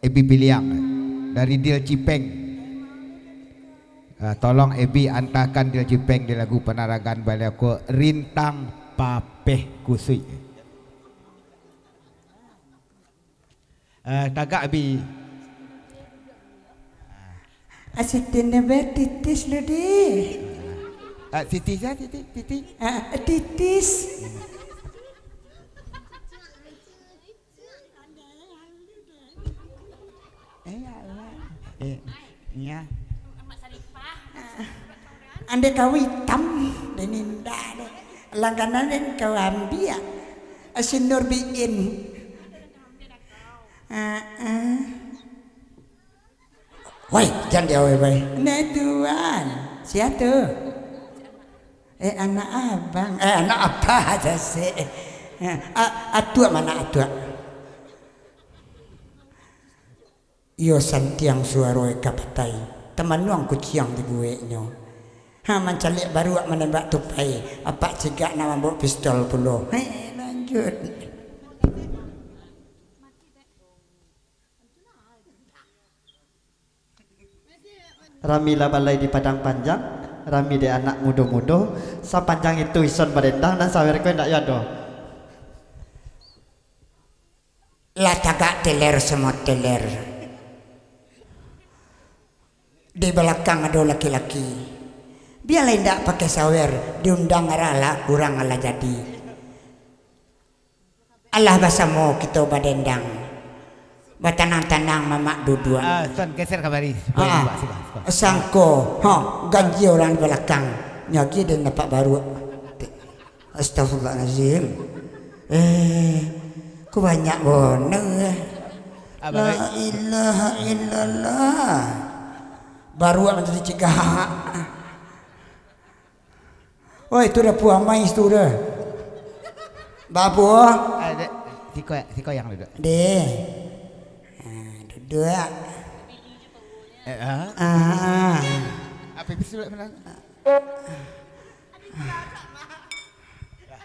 Ebi Biliang dari Dil Cipeng. Tolong Ebi antarkan Dil Cipeng di lagu penerangan baliako Rintang Papeh Kusui. Tagak Ebi. Asitinnya titis lo deh. Titis ya titis. Titis. Ya. Ande kau hitam dan indah deh. Langganan dan kau ambil asin Nurbiin. Woi, jangan dia woi. Nah tuan, siapa? Anak abang, anak apa aja sih? Atua mana atua? Yo santiang suara kapatai, teman nuang kuciang di bueknya. Mencalik baru menembak tupai, apa cegak nama bawa pistol puluh. Lanjut. Rami lah balai di Padang Panjang, Rami de anak mudo-mudo, sa panjang itu ison badendang dan sawer ko ndak yado. Lah tagak teler semua teler. Di belakang ada laki-laki. Biarlah ndak pakai sawer, diundang arala kurang ala jadi. Allah basamu kita badendang. Batanang-tanang mamak dudua. Son geser kabari. Sangko, ganji orang belakang. Nyaki dan dapat baru. Astagfirullahaladzim. Ku banyak boneng. La ilaha illallah. Baru menjadi cegah. Oh itu udah puamai itu udah. Babu. Siko yang duduk. Deh. Dua. Apa itu benar?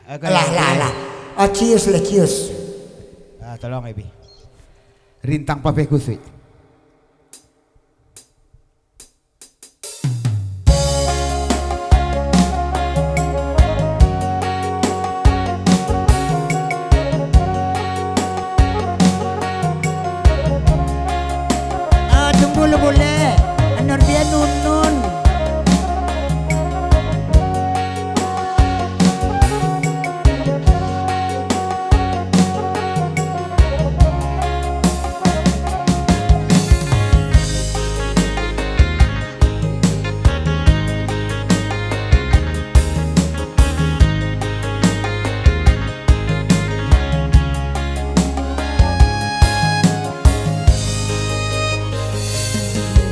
Lah. Oh cius lah cius. Tolong Ebi. Rintang Papeh Kusui. Boleh, anor dia nun.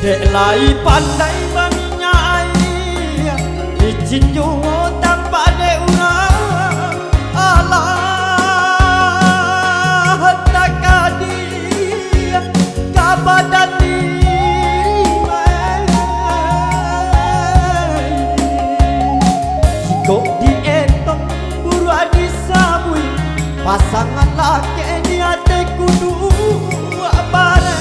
Dek lai pandai banyai, licin jungo tanpa de urang. Allah takadi kabadan jiko dietong buru adi sabui, pasangan laki di ate kudu bareng.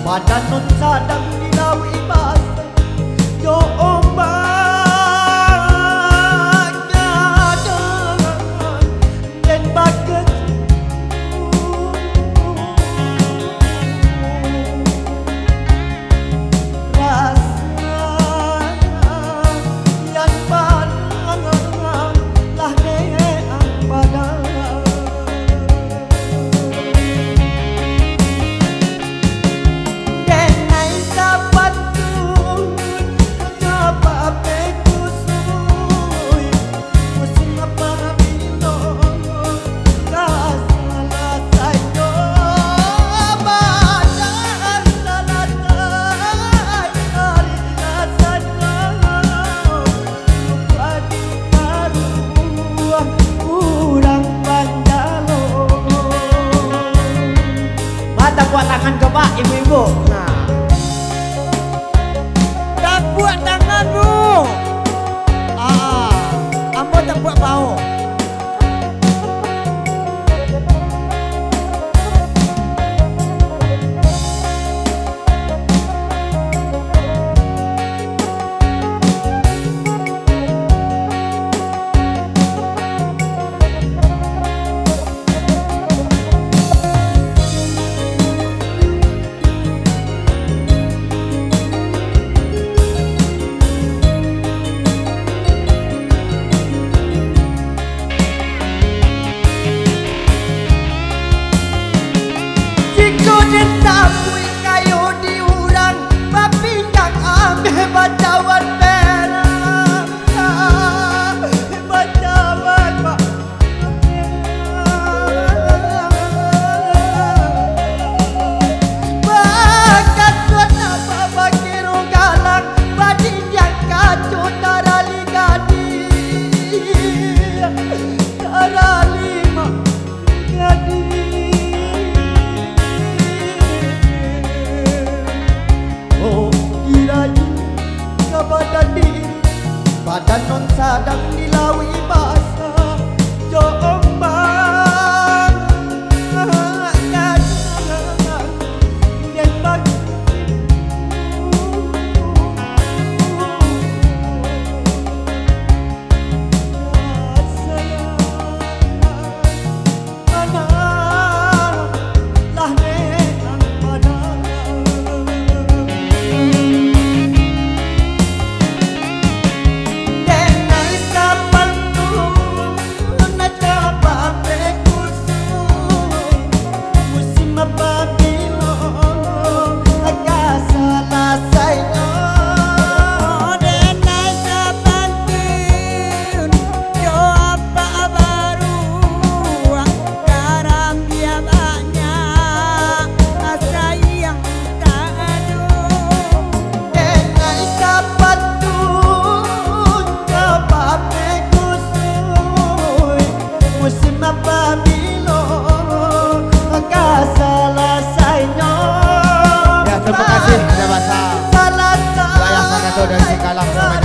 Badan non sadang dilawi basa yo ombaknya dan baget tepuk tangan coba ibu-ibu. Nah. Tepuk tanganmu. Ambo tepuk bau. Badan non sadang dilawi basah jombang dan bagi sayang anak lah nenang pada terima kasih sudah basah. Wilayah Manado dan Singkalang.